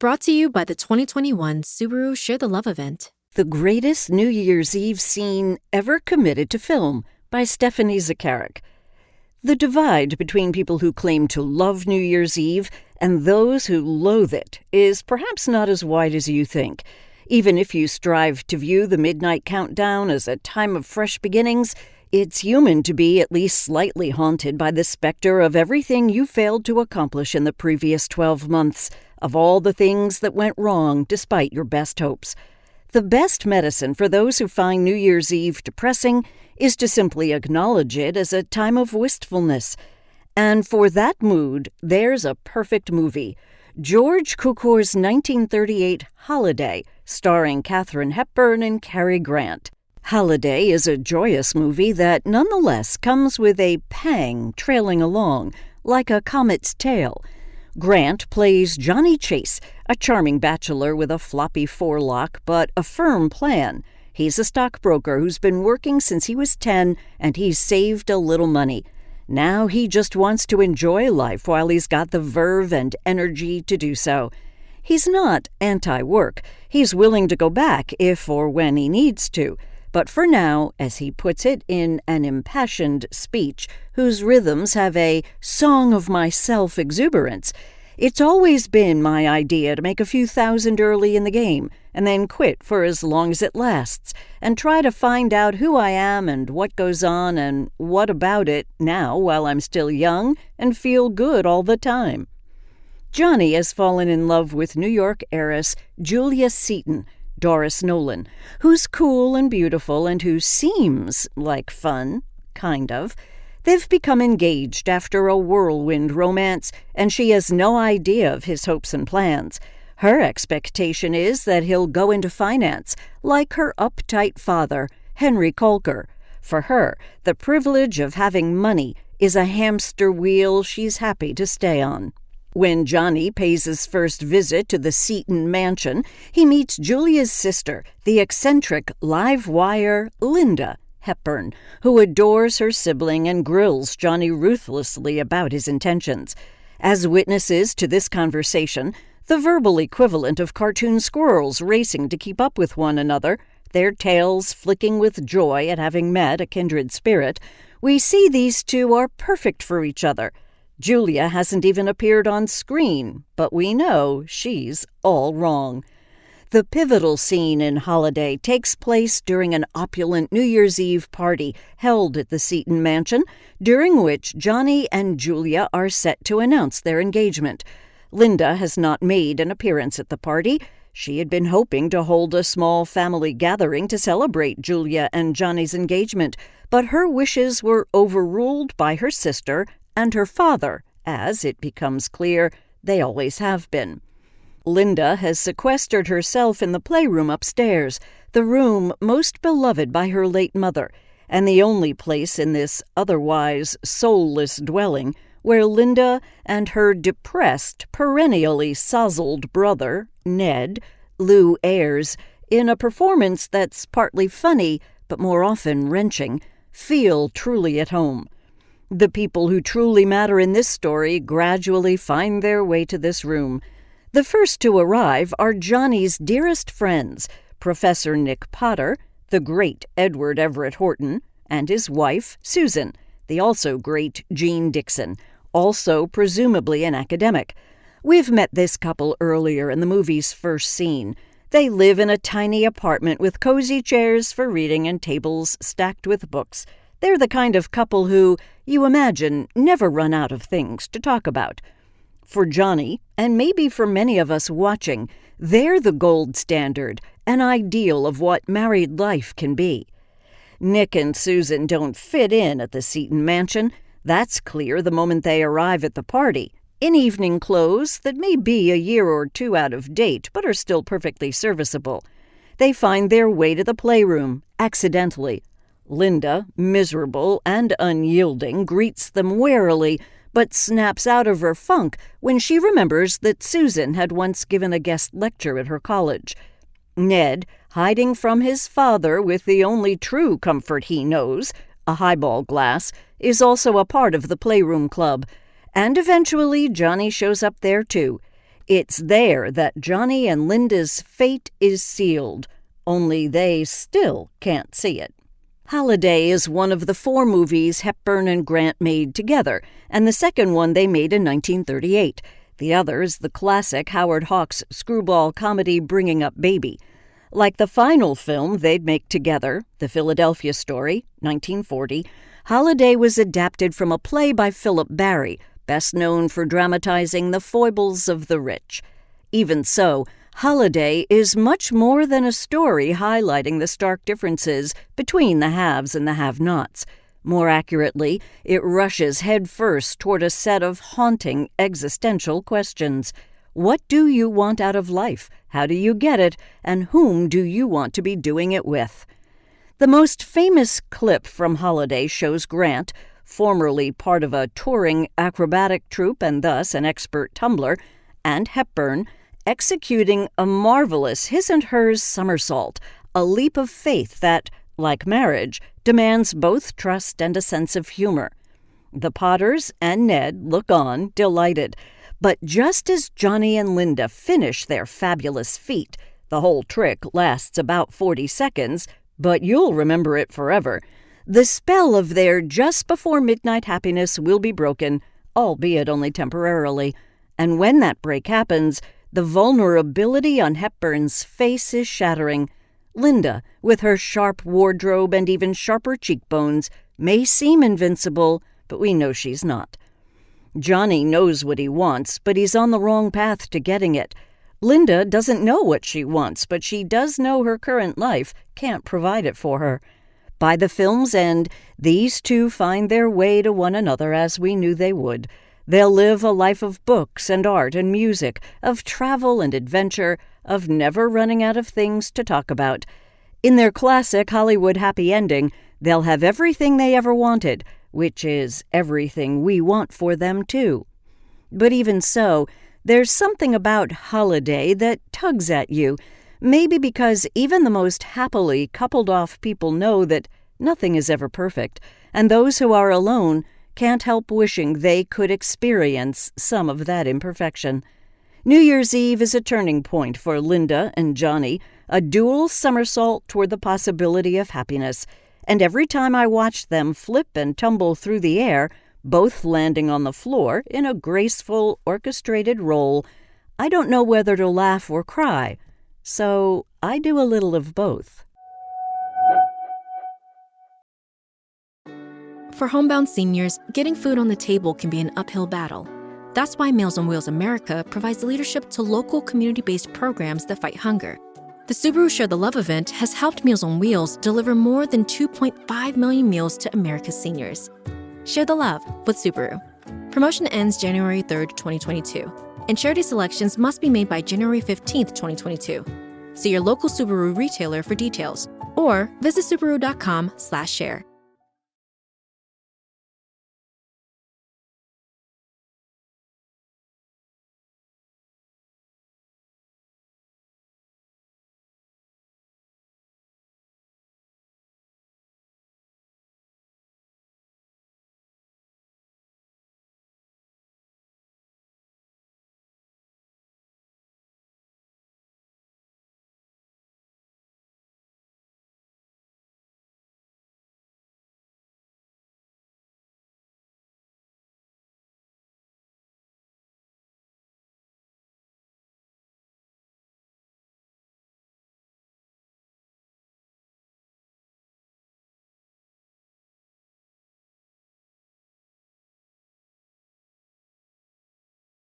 Brought to you by the 2021 Subaru Share the Love event. The Greatest New Year's Eve Scene Ever Committed to Film by Stephanie Zacharek. The divide between people who claim to love New Year's Eve and those who loathe it is perhaps not as wide as you think. Even if you strive to view the midnight countdown as a time of fresh beginnings, it's human to be at least slightly haunted by the specter of everything you failed to accomplish in the previous 12 months, of all the things that went wrong despite your best hopes. The best medicine for those who find New Year's Eve depressing is to simply acknowledge it as a time of wistfulness. And for that mood, there's a perfect movie, George Cukor's 1938 Holiday, starring Katharine Hepburn and Cary Grant. Holiday is a joyous movie that nonetheless comes with a pang trailing along, like a comet's tail. Grant plays Johnny Chase, a charming bachelor with a floppy forelock but a firm plan. He's a stockbroker who's been working since he was 10, and he's saved a little money. Now he just wants to enjoy life while he's got the verve and energy to do so. He's not anti-work. He's willing to go back if or when he needs to. But for now, as he puts it in an impassioned speech whose rhythms have a song of myself exuberance, it's always been my idea to make a few thousand early in the game and then quit for as long as it lasts and try to find out who I am and what goes on and what about it now while I'm still young and feel good all the time. Johnny has fallen in love with New York heiress Julia Seton, Doris Nolan, who's cool and beautiful and who seems like fun, kind of. They've become engaged after a whirlwind romance, and she has no idea of his hopes and plans. Her expectation is that he'll go into finance, like her uptight father, Henry Kolker. For her, the privilege of having money is a hamster wheel she's happy to stay on. When Johnny pays his first visit to the Seton mansion, he meets Julia's sister, the eccentric live wire Linda Hepburn, who adores her sibling and grills Johnny ruthlessly about his intentions. As witnesses to this conversation, the verbal equivalent of cartoon squirrels racing to keep up with one another, their tails flicking with joy at having met a kindred spirit, we see these two are perfect for each other. Julia hasn't even appeared on screen, but we know she's all wrong. The pivotal scene in Holiday takes place during an opulent New Year's Eve party held at the Seton mansion, during which Johnny and Julia are set to announce their engagement. Linda has not made an appearance at the party. She had been hoping to hold a small family gathering to celebrate Julia and Johnny's engagement, but her wishes were overruled by her sister and her father, as it becomes clear they always have been. Linda has sequestered herself in the playroom upstairs, the room most beloved by her late mother, and the only place in this otherwise soulless dwelling where Linda and her depressed, perennially sozzled brother, Ned, Lou Ayres, in a performance that's partly funny but more often wrenching, feel truly at home. The people who truly matter in this story gradually find their way to this room. The first to arrive are Johnny's dearest friends, Professor Nick Potter, the great Edward Everett Horton, and his wife, Susan, the also great Jean Dixon, also presumably an academic. We've met this couple earlier in the movie's first scene. They live in a tiny apartment with cozy chairs for reading and tables stacked with books. They're the kind of couple who, you imagine, never run out of things to talk about. For Johnny, and maybe for many of us watching, they're the gold standard, an ideal of what married life can be. Nick and Susan don't fit in at the Seton mansion. That's clear the moment they arrive at the party, in evening clothes that may be a year or two out of date but are still perfectly serviceable. They find their way to the playroom, accidentally. Linda, miserable and unyielding, greets them warily, but snaps out of her funk when she remembers that Susan had once given a guest lecture at her college. Ned, hiding from his father with the only true comfort he knows, a highball glass, is also a part of the playroom club. And eventually Johnny shows up there too. It's there that Johnny and Linda's fate is sealed, only they still can't see it. Holiday is one of the 4 movies Hepburn and Grant made together, and the second one they made in 1938. The other is the classic Howard Hawks screwball comedy Bringing Up Baby. Like the final film they'd make together, The Philadelphia Story, 1940, Holiday was adapted from a play by Philip Barry, best known for dramatizing the foibles of the rich. Even so, Holiday is much more than a story highlighting the stark differences between the haves and the have-nots. More accurately, it rushes headfirst toward a set of haunting existential questions. What do you want out of life? How do you get it? And whom do you want to be doing it with? The most famous clip from Holiday shows Grant, formerly part of a touring acrobatic troupe and thus an expert tumbler, and Hepburn, executing a marvelous his-and-hers somersault, a leap of faith that, like marriage, demands both trust and a sense of humor. The Potters and Ned look on, delighted, but just as Johnny and Linda finish their fabulous feat, the whole trick lasts about 40 seconds, but you'll remember it forever. The spell of their just-before-midnight happiness will be broken, albeit only temporarily, and when that break happens, the vulnerability on Hepburn's face is shattering. Linda, with her sharp wardrobe and even sharper cheekbones, may seem invincible, but we know she's not. Johnny knows what he wants, but he's on the wrong path to getting it. Linda doesn't know what she wants, but she does know her current life can't provide it for her. By the film's end, these two find their way to one another as we knew they would. They'll live a life of books and art and music, of travel and adventure, of never running out of things to talk about. In their classic Hollywood happy ending, they'll have everything they ever wanted, which is everything we want for them, too. But even so, there's something about Holiday that tugs at you, maybe because even the most happily coupled-off people know that nothing is ever perfect, and those who are alone can't help wishing they could experience some of that imperfection. New Year's Eve is a turning point for Linda and Johnny, a dual somersault toward the possibility of happiness, and every time I watch them flip and tumble through the air, both landing on the floor in a graceful, orchestrated roll, I don't know whether to laugh or cry, so I do a little of both. For homebound seniors, getting food on the table can be an uphill battle. That's why Meals on Wheels America provides leadership to local community-based programs that fight hunger. The Subaru Share the Love event has helped Meals on Wheels deliver more than 2.5 million meals to America's seniors. Share the love with Subaru. Promotion ends January 3rd, 2022, and charity selections must be made by January 15th, 2022. See your local Subaru retailer for details, or visit Subaru.com/share.